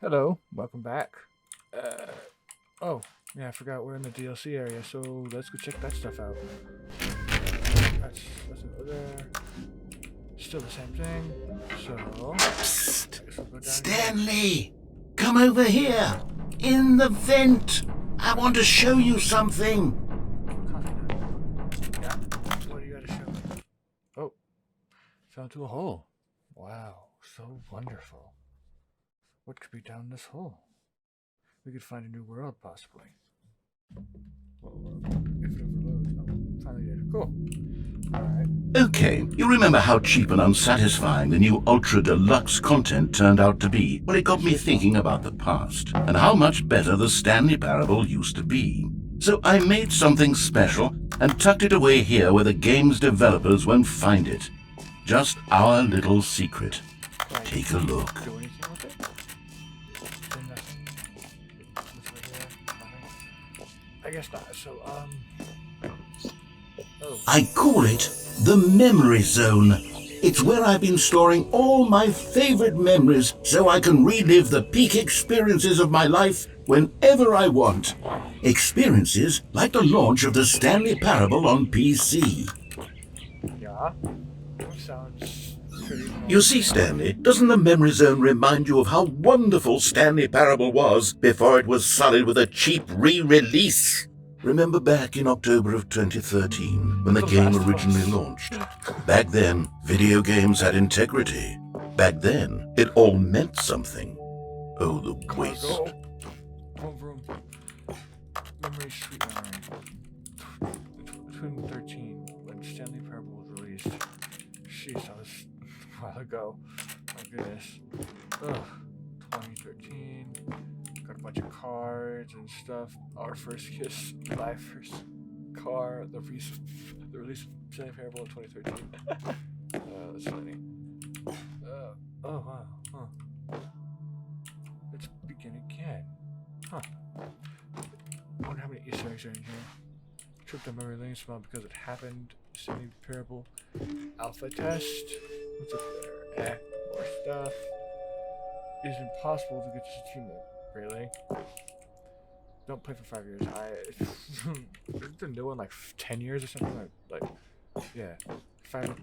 Hello, welcome back. Oh, yeah, I forgot we're in the DLC area, so let's go check that stuff out. That's over there. Still the same thing. So, Psst! I guess we'll go down here. Stanley! Come over here! In the vent! I want to show you something! Coffee nut. Yeah. What do you got to show me? Oh, fell into a hole. Wow, so wonderful. What could be down this hole? We could find a new world, possibly. If it overloads. Oh, finally did. Cool. Alright. Okay, you remember how cheap and unsatisfying the new Ultra Deluxe content turned out to be? Well, it got me thinking about the past, and how much better the Stanley Parable used to be. So I made something special and tucked it away here where the game's developers won't find it. Just our little secret. Like, Take a look. do anything with it? Then nothing. What's right here? Nothing. I guess not. So, oh. I call it the Memory Zone. It's where I've been storing all my favorite memories so I can relive the peak experiences of my life whenever I want. Experiences like the launch of the Stanley Parable on PC. Yeah. Sounds pretty. You see, Stanley, doesn't the Memory Zone remind you of how wonderful Stanley Parable was before it was sullied with a cheap re-release? Remember back in October of 2013, when the game originally launched? Back then, video games had integrity. Back then, it all meant something. Oh, the waste. Cargo. Home room. Memory, sweet memory. 2013, when Stanley Parable was released. Jeez, that was a while ago. My goodness. Ugh. 2013. Got a bunch of cards and stuff. Our first kiss, my first car, the release of Stanley Parable in 2013. That's funny. Oh wow. Huh. Let's begin again. Huh. Wonder how many Easter eggs are in here. Trip to memory lane small because it happened. Stanley Parable alpha test. What's up there? More stuff. It is impossible to get this achievement. Really? Don't play for 5 years. Isn't the new one like 10 years or something? Like yeah, 5. Yeah.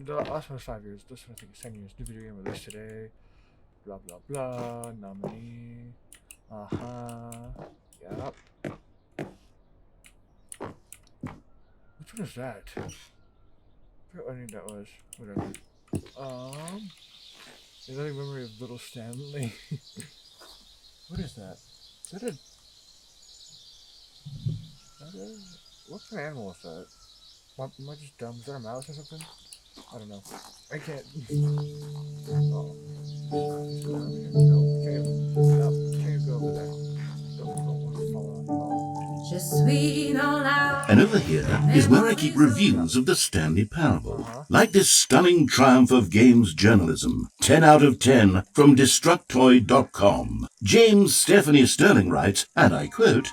The last one was 5 years. This one I think is 10 years. New video game released today. Blah blah blah. Nominee. Yep. Which one is that? I forgot what I think that was. Whatever. Another memory of little Stanley. What is that? Is that what kind of animal is that? Am I just dumb? Is that a mouse or something? I don't know. I can't. Oh. No, can't go over there. Don't fall on. And over here is where I keep reviews of the Stanley Parable. Like this stunning triumph of games journalism. 10 out of 10 from Destructoid.com. James Stephanie Sterling writes, and I quote,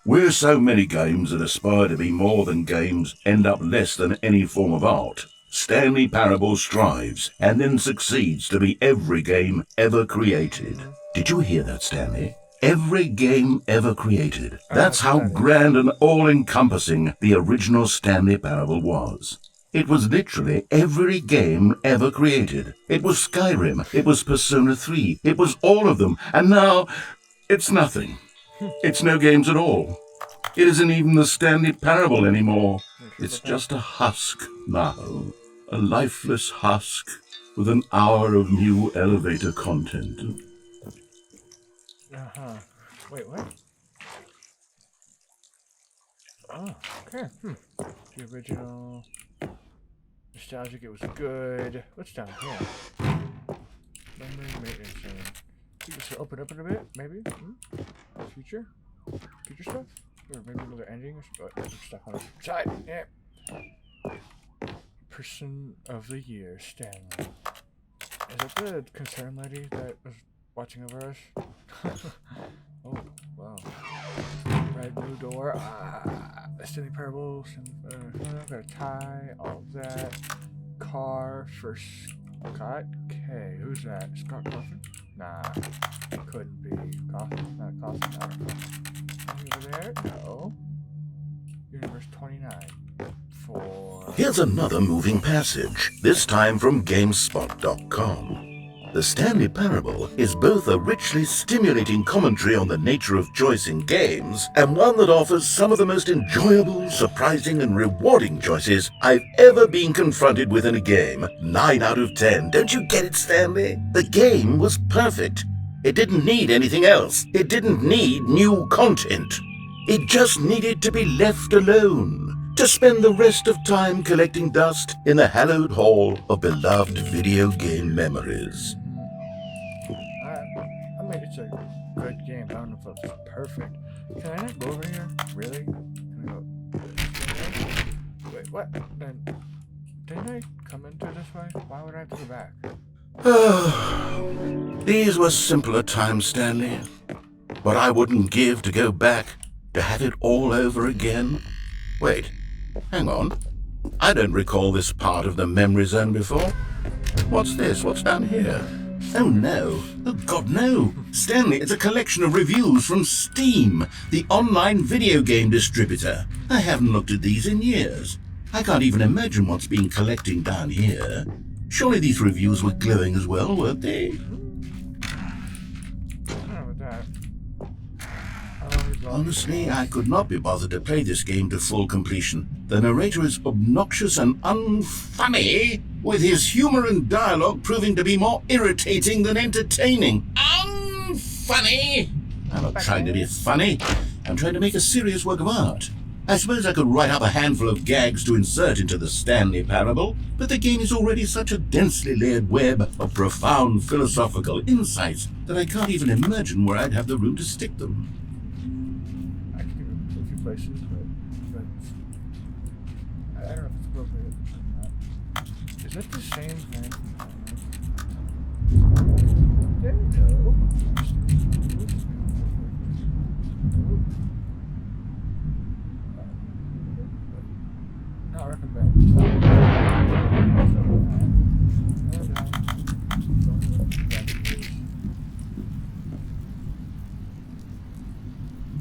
"Where so many games that aspire to be more than games end up less than any form of art, Stanley Parable strives and then succeeds to be every game ever created." Did you hear that, Stanley? Every game ever created. That's how grand and all-encompassing the original Stanley Parable was. It was literally every game ever created. It was Skyrim, it was Persona 3, it was all of them, and now it's nothing. It's no games at all. It isn't even the Stanley Parable anymore. It's just a husk now. A lifeless husk with an hour of new elevator content. Wait, what? Oh, okay. The original. Nostalgic, it was good. What's down here? Memory maintenance zone. You can open up in a bit, maybe? Future? Future stuff? Or maybe another ending or stuff on the side. Yeah. Person of the year, Stanley. Is that the concerned lady that was watching over us? Oh, wow. Red new door. Stanley Parable. Got a tie. All of that. Car for Scott K. Who's that? Scott Coffin? Nah, couldn't be. Not cost tower. Over there? No. Universe 29. For... Here's another moving passage, this time from GameSpot.com. The Stanley Parable is both a richly stimulating commentary on the nature of choice in games and one that offers some of the most enjoyable, surprising, and rewarding choices I've ever been confronted with in a game. 9 out of 10. Don't you get it, Stanley? The game was perfect. It didn't need anything else. It didn't need new content. It just needed to be left alone, to spend the rest of time collecting dust in the hallowed hall of beloved video game memories. I mean, it's a good game. I don't know if it's perfect. Can I not go over here? Really? Can I go? Wait, what? Then, didn't I come into this way? Why would I have to go back? These were simpler times, Stanley. What I wouldn't give to go back, to have it all over again. Wait, hang on. I don't recall this part of the memory zone before. What's this? What's down here? Oh no. Oh God, no. Stanley, it's a collection of reviews from Steam, the online video game distributor. I haven't looked at these in years. I can't even imagine what's been collecting down here. Surely these reviews were glowing as well, weren't they? I don't know about that. Honestly, I could not be bothered to play this game to full completion. The narrator is obnoxious and unfunny, with his humor and dialogue proving to be more irritating than entertaining. Unfunny! I'm not trying to be funny. I'm trying to make a serious work of art. I suppose I could write up a handful of gags to insert into the Stanley Parable, but the game is already such a densely layered web of profound philosophical insights that I can't even imagine where I'd have the room to stick them. I could give it a few places, but I don't know if it's appropriate or not. Is that the same thing? There you go. Not recommend.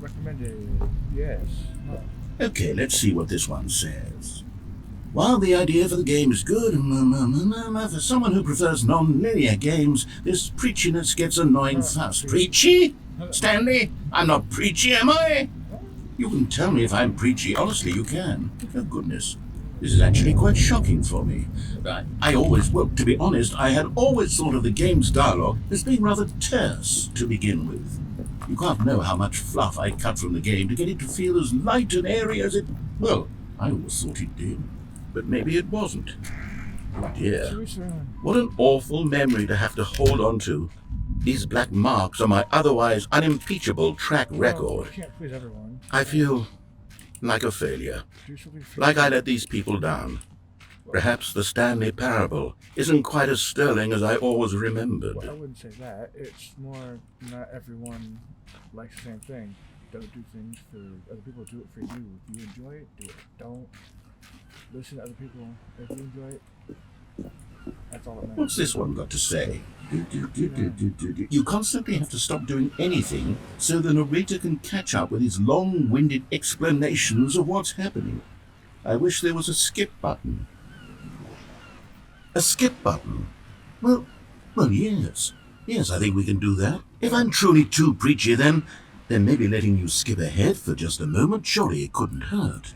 Recommended, yes. No. Okay, let's see what this one says. While the idea for the game is good, for someone who prefers non-linear games, this preachiness gets annoying fast. Preachy? Stanley, I'm not preachy, am I? You can tell me if I'm preachy. Honestly, you can. Oh, goodness. This is actually quite shocking for me. To be honest, I had always thought of the game's dialogue as being rather terse to begin with. You can't know how much fluff I cut from the game to get it to feel as light and airy as it... Well, I always thought it did. But maybe it wasn't. Oh dear. What an awful memory to have to hold on to. These black marks are my otherwise unimpeachable track record. Can't please everyone. I feel like a failure. Like I let these people down. Perhaps the Stanley Parable isn't quite as sterling as I always remembered. Well, I wouldn't say that. It's more not everyone likes the same thing. Don't do things for other people. Do it for you. If you enjoy it, do it. Don't listen to other people. If you enjoy it, that's all that matters. What's this one got to say? You constantly have to stop doing anything so the narrator can catch up with his long-winded explanations of what's happening. I wish there was a skip button. A skip button? Well, yes. Yes, I think we can do that. If I'm truly too preachy, then maybe letting you skip ahead for just a moment, surely it couldn't hurt.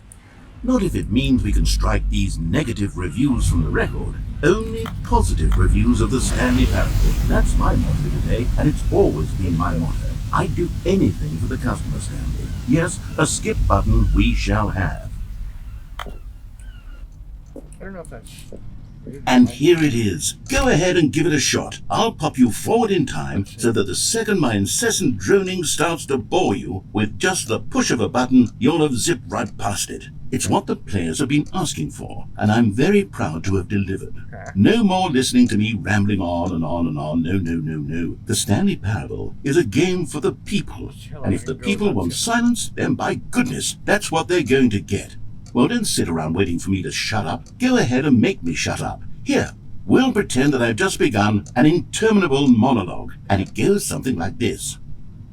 Not if it means we can strike these negative reviews from the record. Only positive reviews of the Stanley Parable. That's my motto today, and it's always been my motto. I'd do anything for the customer, Stanley. Yes, a skip button we shall have. I don't know if that's... And here it is. Go ahead and give it a shot. I'll pop you forward in time so that the second my incessant droning starts to bore you, with just the push of a button, you'll have zipped right past it. It's what the players have been asking for, and I'm very proud to have delivered. No more listening to me rambling on and on and on. No. The Stanley Parable is a game for the people, and if the people want silence, then by goodness, that's what they're going to get. Well, don't sit around waiting for me to shut up. Go ahead and make me shut up. Here, We'll pretend that I've just begun an interminable monologue, and it goes something like this.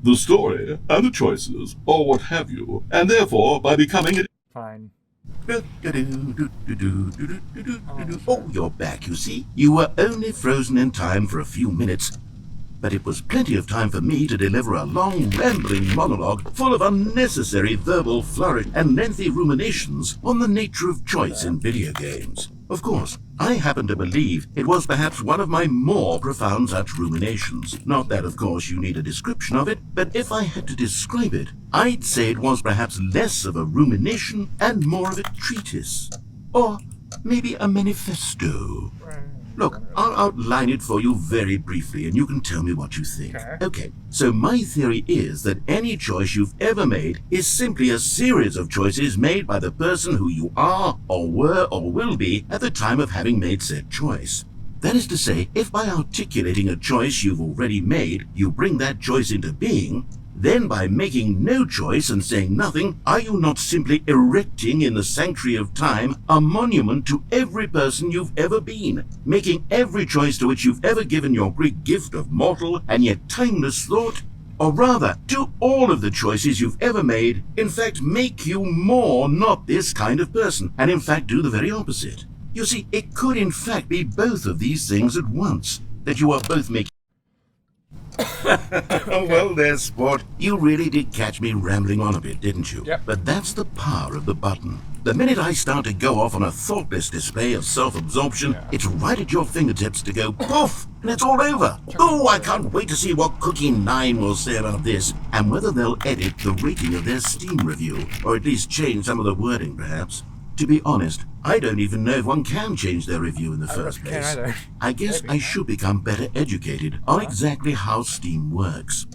The story and the choices, or what have you, and therefore, by becoming it... Fine. Oh, you're back, you see. You were only frozen in time for a few minutes, but it was plenty of time for me to deliver a long, rambling monologue full of unnecessary verbal flourish and lengthy ruminations on the nature of choice in video games. Of course, I happen to believe it was perhaps one of my more profound such ruminations. Not that, of course, you need a description of it, but if I had to describe it, I'd say it was perhaps less of a rumination and more of a treatise. Or maybe a manifesto. Look, I'll outline it for you very briefly, and you can tell me what you think. Okay, so my theory is that any choice you've ever made is simply a series of choices made by the person who you are, or were, or will be at the time of having made said choice. That is to say, if by articulating a choice you've already made, you bring that choice into being, then by making no choice and saying nothing, are you not simply erecting in the sanctuary of time a monument to every person you've ever been, making every choice to which you've ever given your great gift of mortal and yet timeless thought? Or rather, do all of the choices you've ever made, in fact, make you more not this kind of person, and in fact do the very opposite? You see, it could in fact be both of these things at once, that you are both making... Well there, sport. You really did catch me rambling on a bit, didn't you? Yep. But that's the power of the button. The minute I start to go off on a thoughtless display of self-absorption, it's right at your fingertips to go poof, and it's all over. Oh, I can't wait to see what Cookie 9 will say about this, and whether they'll edit the rating of their Steam review, or at least change some of the wording, perhaps. To be honest, I don't even know if one can change their review in the first place. I guess I should become better educated on exactly how Steam works.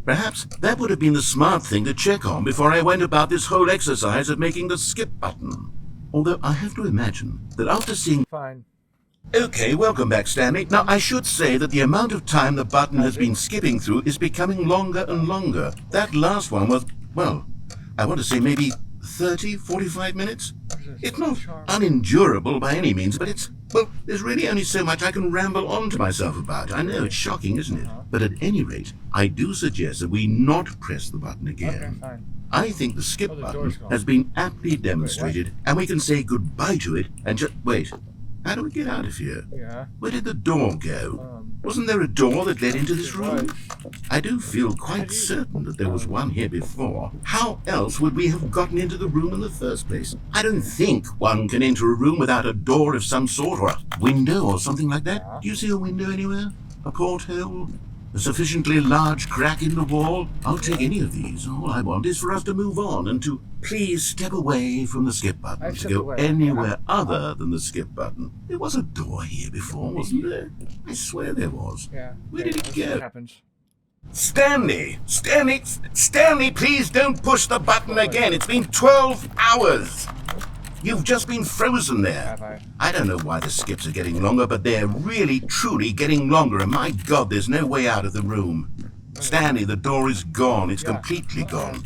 Perhaps that would have been the smart thing to check on before I went about this whole exercise of making the skip button. Although I have to imagine that after seeing... Fine. Okay, welcome back, Stanley. Now, I should say that the amount of time the button has been skipping through is becoming longer and longer. That last one was, well, I want to say maybe 30, 45 minutes? It's not unendurable by any means, but it's, well, there's really only so much I can ramble on to myself about. I know, it's shocking, isn't it? But at any rate, I do suggest that we not press the button again. Okay, fine. I think the skip button has been aptly demonstrated, and we can say goodbye to it and just... Wait, how do we get out of here? Yeah. Where did the door go? Wasn't there a door that led into this room? I do feel quite certain that there was one here before. How else would we have gotten into the room in the first place? I don't think one can enter a room without a door of some sort, or a window or something like that. Do you see a window anywhere? A porthole? A sufficiently large crack in the wall? I'll take any of these. All I want is for us to move on and to please step away from the skip button, to go anywhere other than the skip button. There was a door here before, wasn't there? I swear there was. Yeah. Where did it go? What happens? Stanley! Stanley, please don't push the button again. It's been 12 hours. You've just been frozen there. Have I? I don't know why the skips are getting longer, but they're really, truly getting longer, and my God, there's no way out of the room. Stanley, the door is gone. It's completely gone.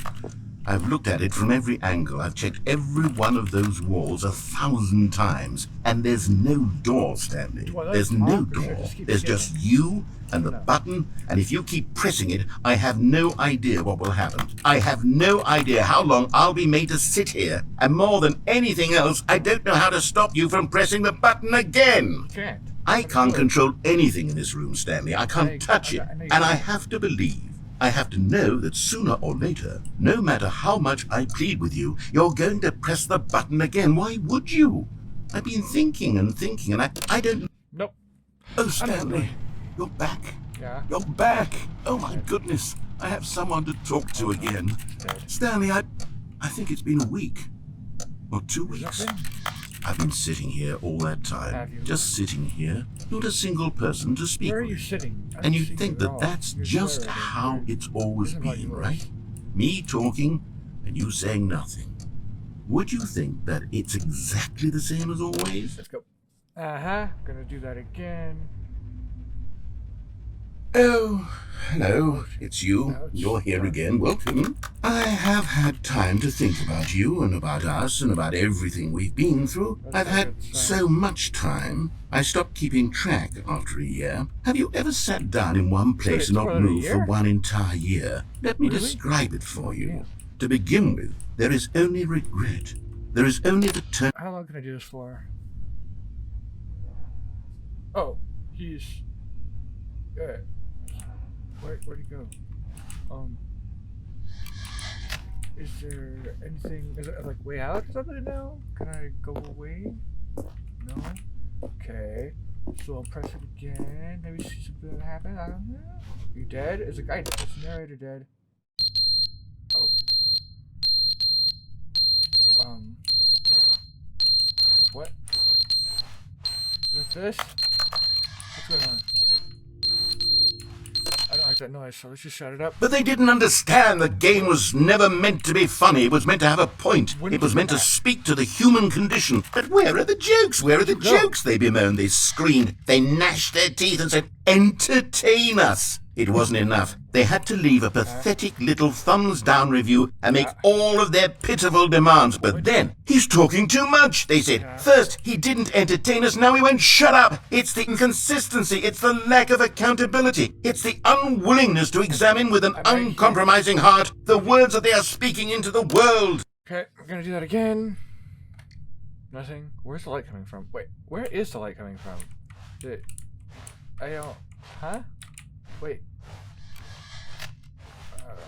I've looked at it from every angle. I've checked every one of those walls 1,000 times, and there's no door, Stanley. There's no door. There's just you and the button, and if you keep pressing it, I have no idea what will happen. I have no idea how long I'll be made to sit here, and more than anything else, I don't know how to stop you from pressing the button again. Can't. I can't control anything in this room, Stanley. I can't touch it, and I have to believe. I have to know that sooner or later, no matter how much I plead with you, you're going to press the button again. Why would you? I've been thinking and thinking, and I don't... Nope. Oh, Stanley, you're back. Yeah. You're back. Oh, my goodness. I have someone to talk to again. Stanley, I think it's been a week. Or 2 weeks. I've been sitting here all that time. Just sitting here. Not a single person to speak Where are with. you sitting? And you think that that's just how it's always been, right? Me talking and you saying nothing. Would you think that it's exactly the same as always? Let's go. Gonna do that again. Oh, hello. It's you. You're here again. Welcome. I have had time to think about you and about us and about everything we've been through. I've had so much time. I stopped keeping track after a year. Have you ever sat down in one place and not moved for one entire year? Let me describe it for you. To begin with, there is only regret. There is only the turn. How long can I do this for? Oh, he's... Good. Where'd he go? Is there anything... Is it like way out or something now? Can I go away? No? Okay. So I'll press it again. Maybe see something happen. I don't know. You dead? Is the guy dead? Is the narrator dead? Oh. What? What's this? What's going on? I don't like that noise, so let's just shut it up. But they didn't understand the game was never meant to be funny. It was meant to have a point. It was meant to speak to the human condition. But where are the jokes? Where are the jokes? They bemoaned, they screamed, they gnashed their teeth and said, entertain us. It wasn't enough. They had to leave a pathetic little thumbs-down review and make all of their pitiful demands. But then, he's talking too much, they said. First, he didn't entertain us, now he won't shut up. It's the inconsistency, it's the lack of accountability. It's the unwillingness to examine with an uncompromising heart the words that they are speaking into the world. Okay, we're gonna do that again. Nothing. Where's the light coming from? Wait, where is the light coming from? I don't... Huh? Wait.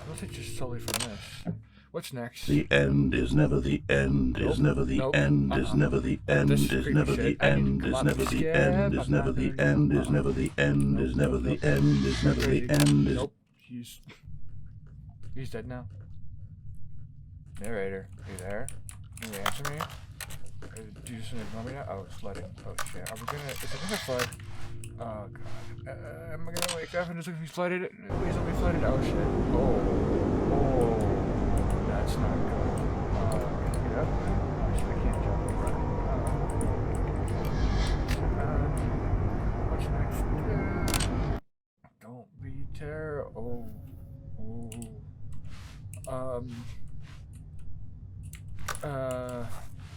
Unless it's just solely from this. What's next? The end is never the end, is never the end, is never the end, is never the end, is never the end, is never the end, is never the end, is never the end, is never the end, is... Nope. He's dead now. Narrator, are you there? Can you answer me? Do you just ignore me now? Oh, it's flooding. Oh shit. Are we gonna... Is it gonna flood? Oh god. Am I gonna wake up and it's gonna be flooded? Please don't be flooded. Oh shit. Oh. That's not good. Get up. Actually, I can't jump over. What's next? Don't be terrible.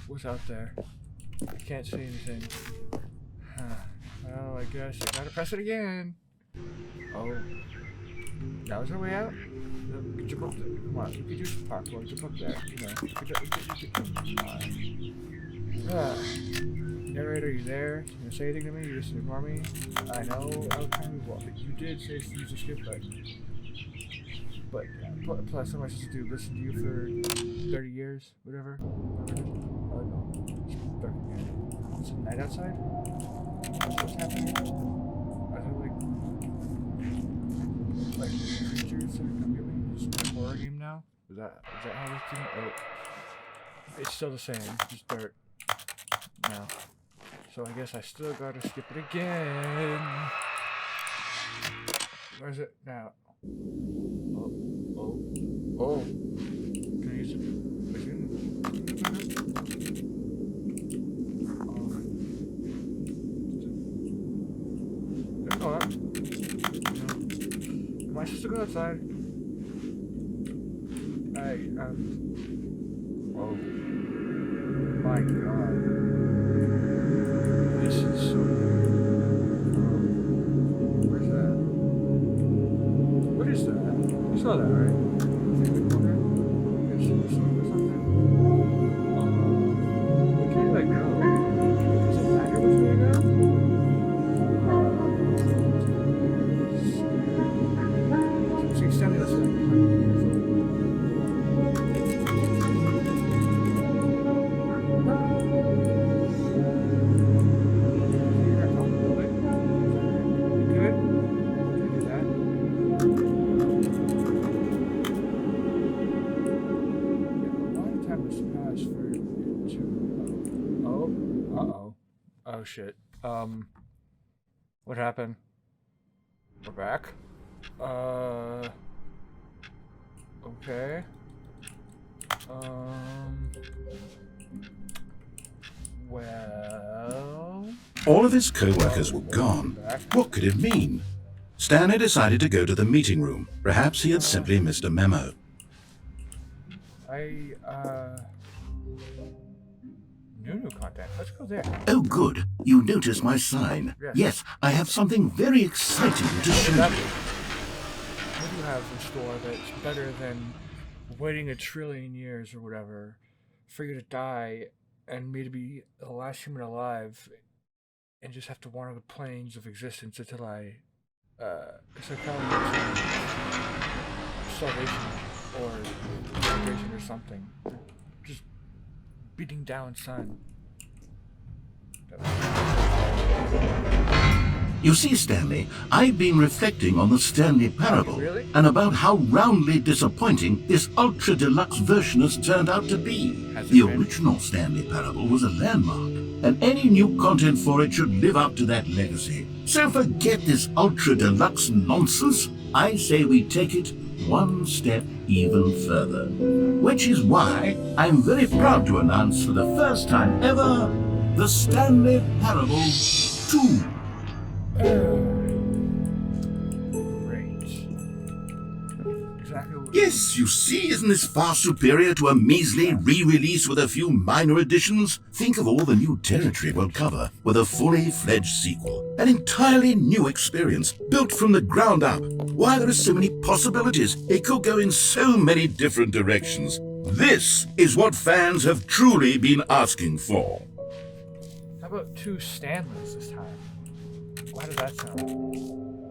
What's out there? I can't see anything. Well, I guess I gotta press it again. Oh. That was our way out? Jump up there. Come on, you can do some parkour. Jump up there. You know. Narrator, you there? You gonna say anything to me? You just ignore me? I know I was kind of well, but you did say to use the skip button. But plus, what am I supposed to do? Listen to you for 30 years? Whatever? Oh no. It's dark again. Is it night outside? What's happening? Are there like creatures that are coming at me? Is it a horror game now? Is that how it's doing? Oh. It's still the same, just dirt. Now. So I guess I still gotta skip it again. Where's it now? Oh. Can I use it? Hold on. Am I supposed to go outside? Oh. My god. This is so weird. Where's that? What is that? You saw that, right? Oh shit. What happened? We're back. Okay. Well... All of his co-workers were gone. What could it mean? Stanley decided to go to the meeting room. Perhaps he had simply missed a memo. New content. Let's go there. Oh, good. You noticed my sign. Yes, I have something very exciting to show you. What do you have in store that's better than waiting 1 trillion years or whatever for you to die and me to be the last human alive and just have to wander the plains of existence until I succumb to starvation or dehydration or something. Just beating down sun. You see, Stanley, I've been reflecting on the Stanley Parable and about how roundly disappointing this ultra deluxe version has turned out to be. The original Stanley Parable was a landmark, and any new content for it should live up to that legacy. So forget this ultra deluxe nonsense. I say we take it one step even further. Which is why I'm very proud to announce for the first time ever, the Stanley Parable 2. Great. Exactly what Yes, you see, isn't this far superior to a measly re-release with a few minor additions? Think of all the new territory we'll cover with a fully fledged sequel. An entirely new experience, built from the ground up. Why, there are so many possibilities. It could go in so many different directions. This is what fans have truly been asking for. How about 2 Stanleys this time? Why does that sound?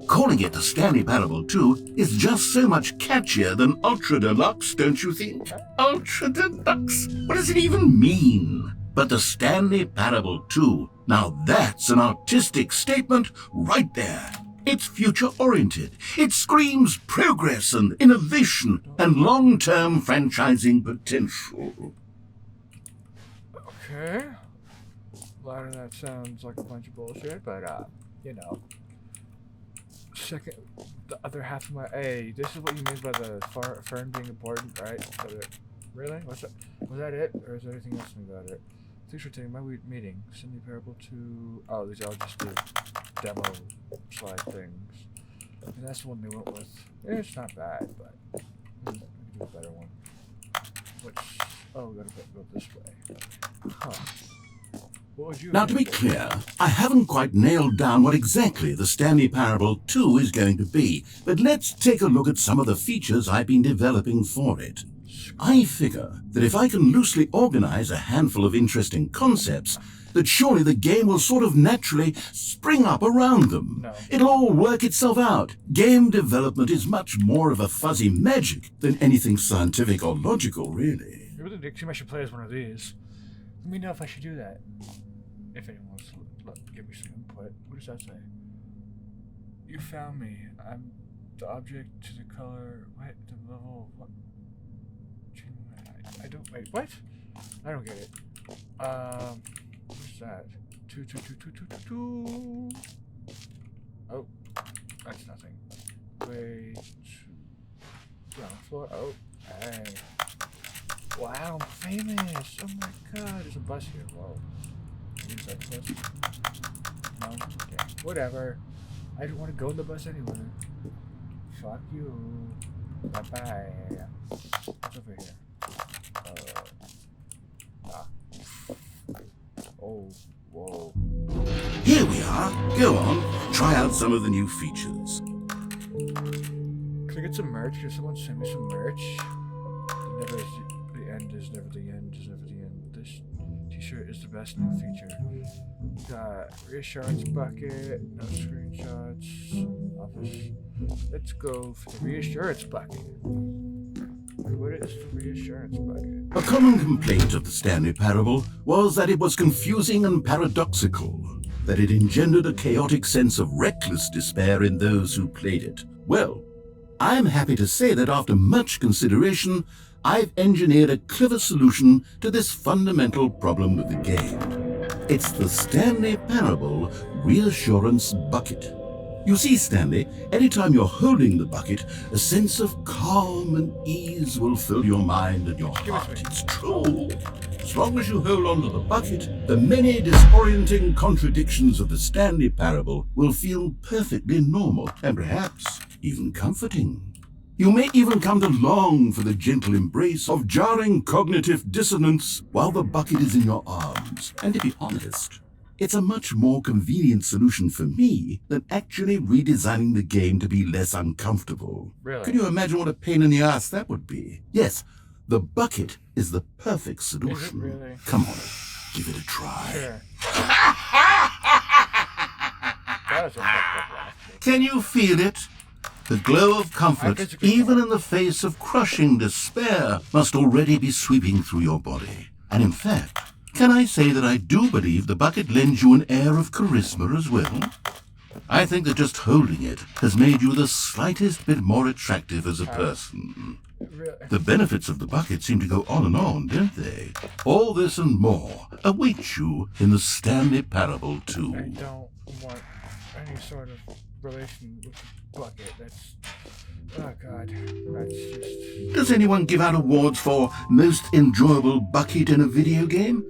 Calling it the Stanley Parable 2 is just so much catchier than Ultra Deluxe, don't you think? Ultra Deluxe? What does it even mean? But the Stanley Parable 2, now that's an artistic statement right there. It's future-oriented. It screams progress and innovation and long-term franchising potential. Okay. A lot of that sounds like a bunch of bullshit, but, you know. Second, the other half of my... Hey, this is what you mean by the fern being important, right? Really? Was that it? Or is there anything else about it? Thanks for taking my meeting. Stanley Parable 2... Oh, these are just the demo slide things. And that's the one they went with. It's not bad, but... we can do a better one. Which... Oh, we gotta go this way. Huh. Now, to be clear, I haven't quite nailed down what exactly the Stanley Parable 2 is going to be, but let's take a look at some of the features I've been developing for it. I figure that if I can loosely organize a handful of interesting concepts, that surely the game will sort of naturally spring up around them. No. It'll all work itself out. Game development is much more of a fuzzy magic than anything scientific or logical, really. You really think I should play as one of these? Let me know if I should do that. If anyone wants to give me some input. What does that say? You found me. I'm the object to the color. What? The level. What? I don't. Wait. What? I don't get it. What's that? 2, 2, 2, 2, 2, 2, 2. Oh, that's nothing. Wait. Ground floor. Oh, hey. Wow, I'm famous. Oh my god, there's a bus here. Whoa. Is that the bus? No? Okay. Whatever. I don't want to go in the bus anyway. Fuck you. Bye-bye. What's over here? Oh, whoa. Here we are. Go on. Try out some of the new features. Can I get some merch? Can someone send me some merch? The end is never the end is never the end. This t-shirt is the best new feature. Got reassurance bucket, no screenshots, office. Let's go for the reassurance bucket. What is the reassurance bucket? A common complaint of the Stanley Parable was that it was confusing and paradoxical, that it engendered a chaotic sense of reckless despair in those who played it. Well, I'm happy to say that after much consideration, I've engineered a clever solution to this fundamental problem with the game. It's the Stanley Parable Reassurance Bucket. You see, Stanley, anytime you're holding the bucket, a sense of calm and ease will fill your mind and your heart. It's true. As long as you hold on to the bucket, the many disorienting contradictions of the Stanley parable will feel perfectly normal and perhaps even comforting. You may even come to long for the gentle embrace of jarring cognitive dissonance while the bucket is in your arms. And to be honest, it's a much more convenient solution for me than actually redesigning the game to be less uncomfortable. Really? Can you imagine what a pain in the ass that would be? Yes, the bucket is the perfect solution. Is it really? Come on, give it a try. Sure. That was a fucked up laugh. Can you feel it? The glow of comfort, even in the face of crushing despair, must already be sweeping through your body. And in fact, can I say that I do believe the bucket lends you an air of charisma as well? I think that just holding it has made you the slightest bit more attractive as a person. Really? The benefits of the bucket seem to go on, don't they? All this and more await you in the Stanley Parable 2. I don't want any sort of relation with the bucket. That's... Oh god. That's just... Does anyone give out awards for most enjoyable bucket in a video game?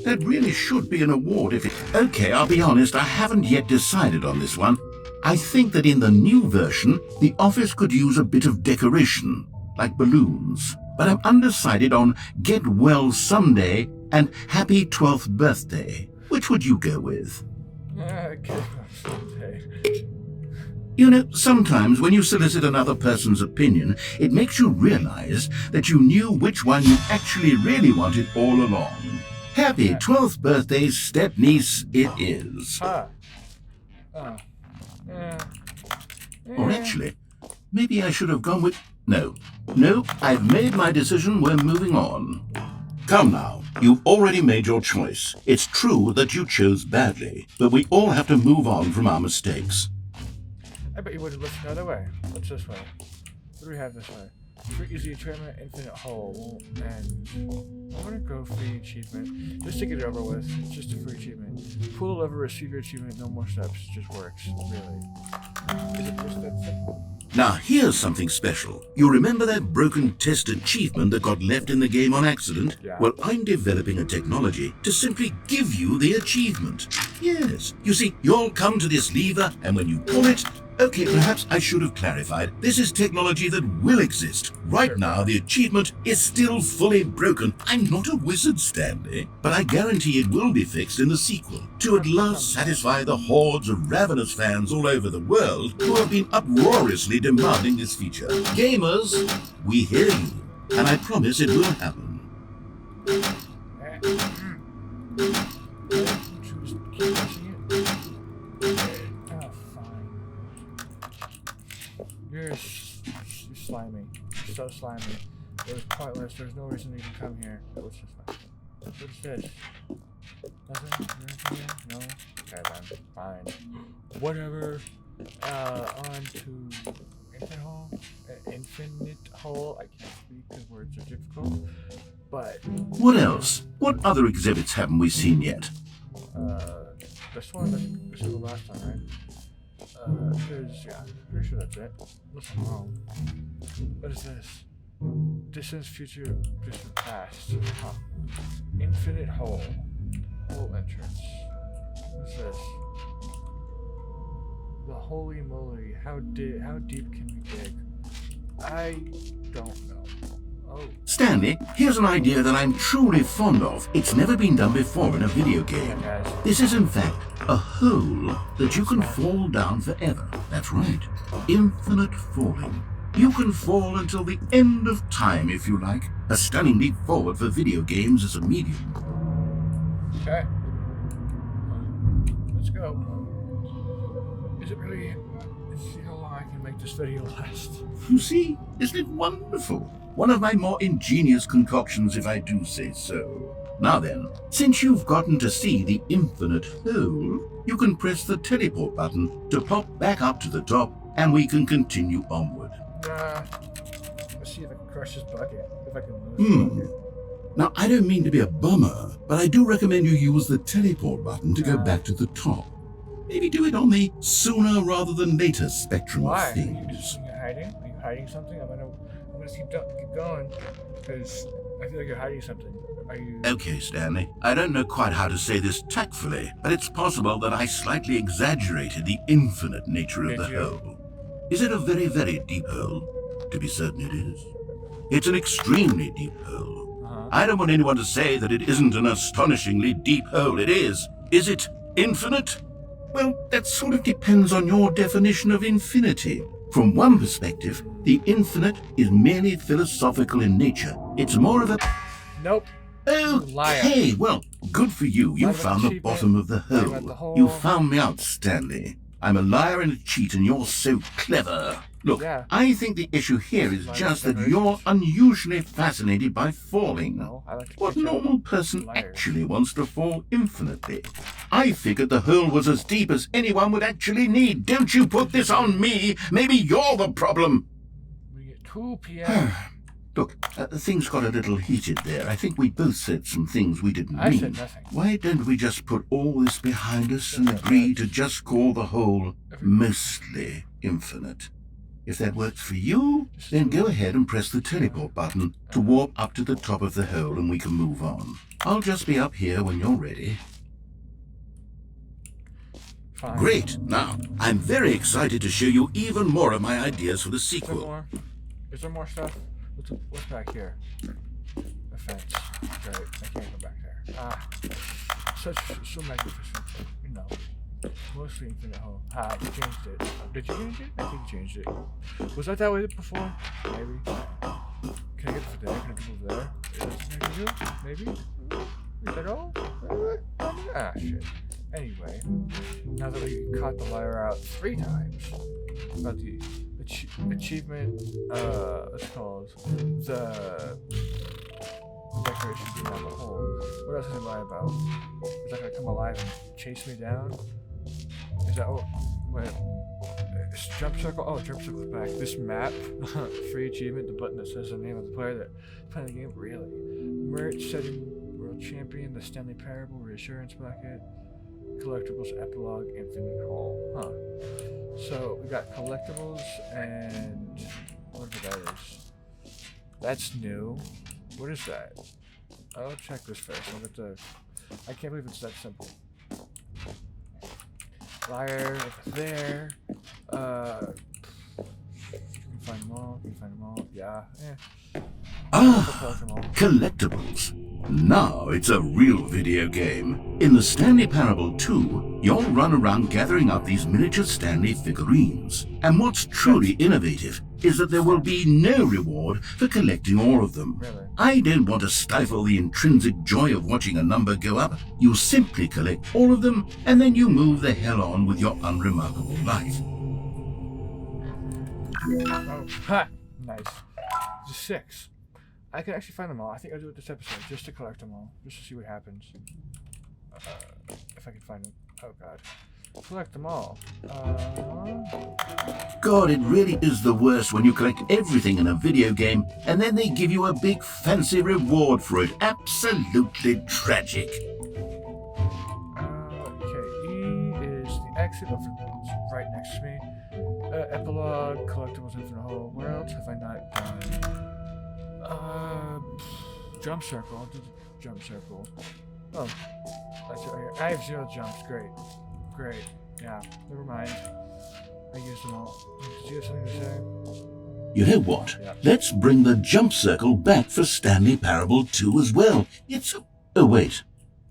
That really should be an award if it... Okay, I'll be honest, I haven't yet decided on this one. I think that in the new version, the office could use a bit of decoration, like balloons. But I'm undecided on Get Well Someday and Happy 12th Birthday. Which would you go with? Get well someday. You know, sometimes when you solicit another person's opinion, it makes you realize that you knew which one you actually really wanted all along. Happy 12th birthday, step-niece, it is. Or actually, maybe I should have gone with... No, I've made my decision, we're moving on. Come now, you've already made your choice. It's true that you chose badly, but we all have to move on from our mistakes. I bet you would have looked the other way. What's this way? What do we have this way? Free easy tournament, infinite hole, and I want to go free achievement just to get it over with. It's just a free achievement. Pull the lever, receive your achievement, no more steps. It just works. Really. Is it just that simple? Now here's something special. You remember that broken test achievement that got left in the game on accident? Yeah. Well, I'm developing a technology to simply give you the achievement. Yes. You see, you'll come to this lever, and when you pull it... Okay, perhaps I should have clarified. This is technology that will exist. Right now, the achievement is still fully broken. I'm not a wizard, Stanley, but I guarantee it will be fixed in the sequel to at last satisfy the hordes of ravenous fans all over the world who have been uproariously demanding this feature. Gamers, we hear you, and I promise it will happen. You're slimy. You're so slimy. It was pointless. There's no reason to even come here. Let's just find it. What's this? Nothing? Anything here? No? Okay then. Fine. Whatever. On to infinite hole. Infinite hole. I can't speak because words are difficult. But what else? What other exhibits haven't we seen yet? This one. This is the last one, right? Yeah, pretty sure that's it. Unless I'm wrong. What is this? Distance, future, distant, past. Huh. Infinite hole. Hole entrance. What's this? The holy moly. How deep can we dig? I don't know. Oh. Stanley, here's an idea that I'm truly fond of. It's never been done before in a video game. This is in fact a hole that you can fall down forever. That's right. Infinite falling. You can fall until the end of time if you like. A stunning leap forward for video games as a medium. Okay. Let's go. Is it really... Let's see how long I can make this video last. You see? Isn't it wonderful? One of my more ingenious concoctions, if I do say so. Now then, since you've gotten to see the infinite hole, you can press the teleport button to pop back up to the top, and we can continue onward. Let's see if I can crush this bucket. If I can move this bucket. Now, I don't mean to be a bummer, but I do recommend you use the teleport button to go back to the top. Maybe do it on the sooner rather than later spectrum Why? of things. Are you hiding? Are you hiding something. I'm gonna keep going because I feel like you're hiding something. Are you? Okay, Stanley. I don't know quite how to say this tactfully, but it's possible that I slightly exaggerated the infinite nature of the hole. Is it a very, very deep hole? To be certain it is. It's an extremely deep hole. I don't want anyone to say that it isn't an astonishingly deep hole. It is. Is it infinite? Well, that sort of depends on your definition of infinity. From one perspective, the infinite is merely philosophical in nature. It's more of a... Nope. Okay, well, good for you. You found the bottom of the hole. You found me out, Stanley. I'm a liar and a cheat, and you're so clever. Look, I think the issue here is just that you're unusually fascinated by falling. What normal person actually wants to fall infinitely? I figured the hole was as deep as anyone would actually need. Don't you put this on me. Maybe you're the problem. We get 2 p.m. Look, things got a little heated there. I think we both said some things we didn't mean. I said nothing. Why don't we just put all this behind us and agree to just call the hole mostly infinite? If that works for you, then go ahead and press the teleport button to warp up to the top of the hole and we can move on. I'll just be up here when you're ready. Fine. Great. Now, I'm very excited to show you even more of my ideas for the sequel. Is there more stuff? What's back here? A fence. Great. I can't go back there. So magnificent. You know. Mostly infinite hole. You changed it. Did you change it? I think you changed it. Was that way before? Maybe. Can I get it for there? Can I get it over there? Is that something I can do? Maybe? Is that all? Shit. Anyway, now that we caught the liar out 3 times about the achievement, it's called the decorations around the hole. What else is he lie about? Is that gonna come alive and chase me down? Is that wait? Jump circle? Oh, jump circle's back. This map, free achievement, the button that says the name of the player that playing the game. Really? Merch, setting world champion, the Stanley Parable, reassurance bucket, collectibles, epilogue, infinite hole. So we got collectibles and whatever that is. That's new. What is that? I'll check this first. I'll get the. I can't believe it's that simple. Liar there. You can find them all. You can find them all. Yeah. Collectibles. Now it's a real video game. In the Stanley Parable 2, you'll run around gathering up these miniature Stanley figurines. And what's truly innovative is that there will be no reward for collecting all of them. Really? I don't want to stifle the intrinsic joy of watching a number go up. You simply collect all of them, and then you move the hell on with your unremarkable life. Oh, ha! Nice. Just 6. I can actually find them all. I think I'll do it this episode just to collect them all, just to see what happens. If I can find them. Oh god. Collect them all. God, it really is the worst when you collect everything in a video game and then they give you a big fancy reward for it. Absolutely tragic. Okay, E is the exit. It's right next to me. Epilogue, collectibles, infinite hole. Where else have I not done? Jump circle. I'll do the jump circle. Oh, that's it right here. I have 0 jumps. Great. Yeah, never mind. I used them all. Did you have something to say? You know what? Yeah. Let's bring the jump circle back for Stanley Parable 2 as well. It's... Oh, wait.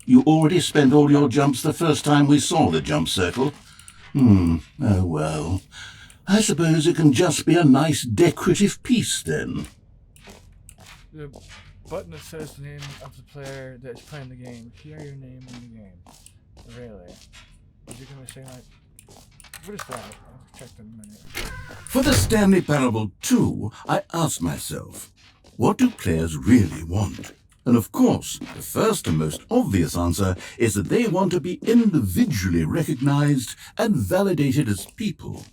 You already spent all your jumps the first time we saw the jump circle? Oh, well. I suppose it can just be a nice decorative piece, then. The button that says the name of the player that's playing the game. Hear your name in the game. Really? Is it going to say like... What is that? I'll check in a minute. For the Stanley Parable 2, I asked myself, what do players really want? And of course, the first and most obvious answer is that they want to be individually recognized and validated as people.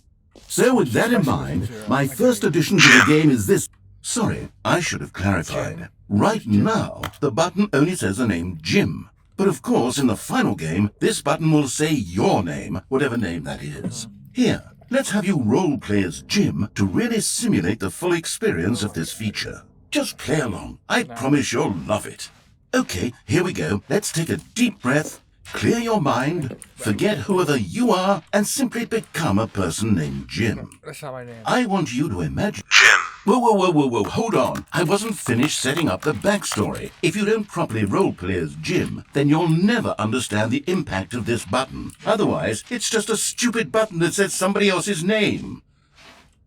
So with that in mind, my first addition to the game is this. Sorry, I should have clarified. Right now, the button only says the name Jim. But of course, in the final game, this button will say your name, whatever name that is. Here, let's have you role-play as Jim to really simulate the full experience of this feature. Just play along. I promise you'll love it. Okay, here we go. Let's take a deep breath, clear your mind, forget whoever you are, and simply become a person named Jim. That's not my name. I want you to imagine... Jim! Whoa, hold on. I wasn't finished setting up the backstory. If you don't properly roleplay as Jim, then you'll never understand the impact of this button. Otherwise, it's just a stupid button that says somebody else's name.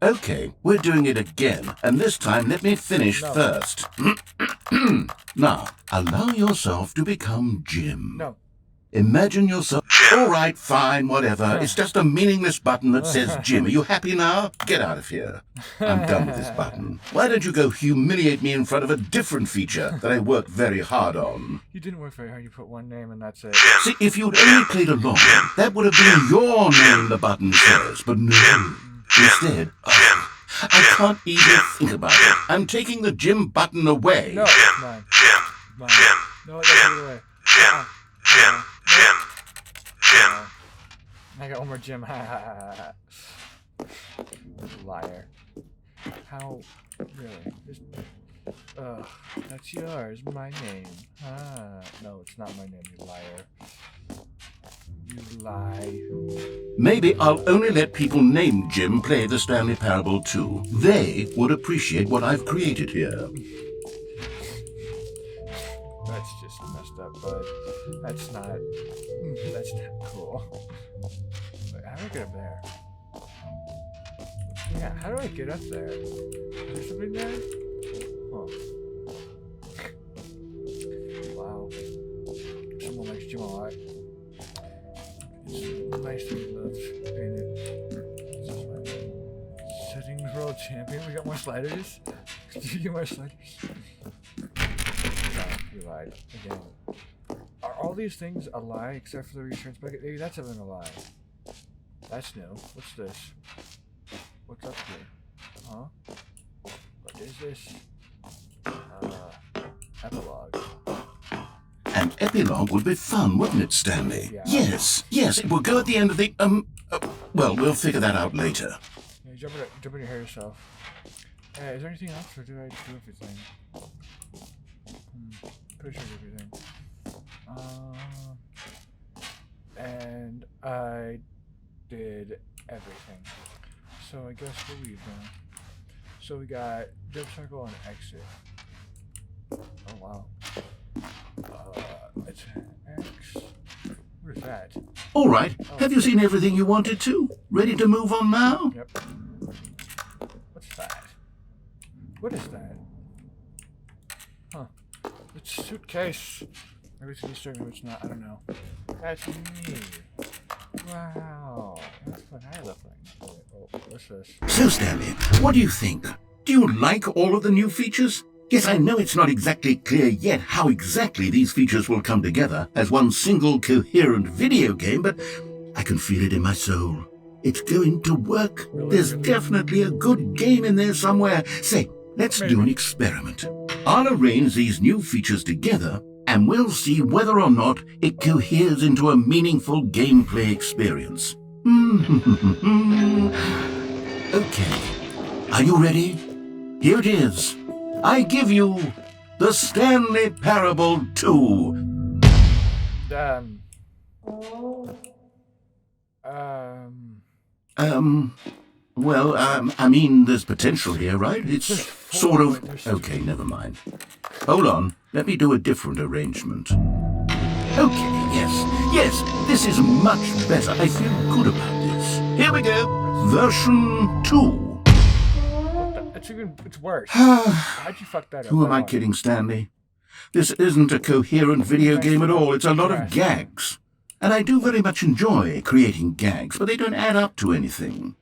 Okay, we're doing it again, and this time let me finish first. Now, allow yourself to become Jim. No. Imagine yourself... All right, fine, whatever. It's just a meaningless button that says Jim. Are you happy now? Get out of here. I'm done with this button. Why don't you go humiliate me in front of a different feature that I worked very hard on? You didn't work very hard. You put one name and that's it. See, if you'd only played along, that would have been your name the button says, but no. Instead, I can't even think about it. I'm taking the Jim button away. No, mine. Mine. No, I got it away. Jim. I got one more Jim. Liar. How? Really? That's yours. My name. No, it's not my name, you liar. You lie. Maybe I'll only let people named Jim play the Stanley Parable too. They would appreciate what I've created here. That's just messed up, bud. That's not cool. Wait, how do I get up there? Yeah, how do I get up there? Is there something there? Huh. Wow. Someone likes Jim a lot. It's nice to be loved, ain't it? Settings world champion. We got more sliders? Did you get more sliders? No, you lied. Again. Are all these things a lie except for the reassurance bucket? Maybe that's even a lie. That's new. What's this? What's up here? Huh? What is this? Epilogue. An epilogue would be fun, wouldn't it, Stanley? Yeah. Yes, it will go at the end of the, well, we'll figure that out later. Yeah, jump in your hair yourself. Is there anything else, or did I do everything? Pretty sure I did everything. And I did everything. So I guess we'll leave now. So we got jump circle and exit. Oh wow. It's an X. What is that? All right, have you seen everything you wanted to? Ready to move on now? Yep. What's that? What is that? Huh. It's a suitcase. Maybe it's a Easter egg, maybe it's not. I don't know. That's me. Wow. That's what I look like. Oh, what's this? So, Stanley, what do you think? Do you like all of the new features? Yes, I know it's not exactly clear yet how exactly these features will come together as one single coherent video game, but I can feel it in my soul. It's going to work. There's definitely a good game in there somewhere. Say, let's do an experiment. I'll arrange these new features together, and we'll see whether or not it coheres into a meaningful gameplay experience. Okay. Are you ready? Here it is. I give you the Stanley Parable 2. Well, I mean, there's potential here, right? It's sort of... Okay, never mind. Hold on. Let me do a different arrangement. Okay, yes, this is much better. I feel good about this. Here we go. Version 2. It's worse. How'd you fuck that up? Who am I kidding, Stanley? This isn't a coherent video game at all. It's a lot of gags. And I do very much enjoy creating gags, but they don't add up to anything.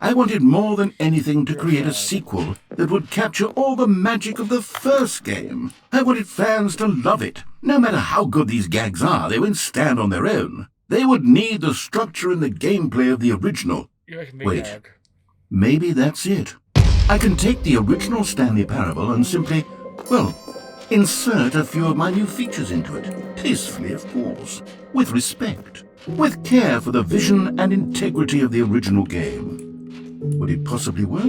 I wanted more than anything to create a sequel that would capture all the magic of the first game. I wanted fans to love it. No matter how good these gags are, they wouldn't stand on their own. They would need the structure and the gameplay of the original. Wait, maybe that's it. I can take the original Stanley Parable and simply, well, insert a few of my new features into it. Tastefully, of course. With respect. with care for the vision and integrity of the original game. Would it possibly work?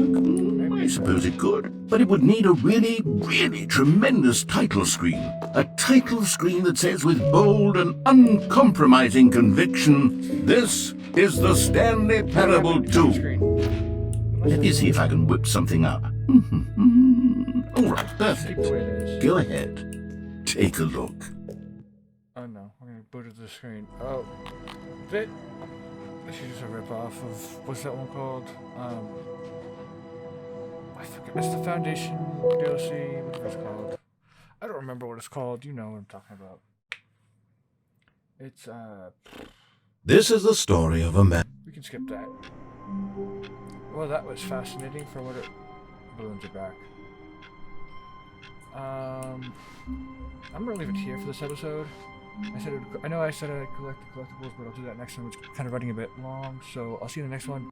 I suppose it could, but it would need a really, really tremendous title screen. A title screen that says with bold and uncompromising conviction, "This is the Stanley Parable 2. Let me see if I can whip something up. All right, perfect. Go ahead. Take a look. Oh no, we're gonna boot to the screen. Oh, this is just a rip-off of, what's that one called? I forget, it's the Foundation DLC, whatever it's called. I don't remember what it's called, you know what I'm talking about. It's, This is the story of a man. we can skip that. Well, that was fascinating for what it... Balloons are back. I'm gonna leave it here for this episode. I know I said I'd collect the collectibles, but I'll do that next time. It's kind of running a bit long, so I'll see you in the next one.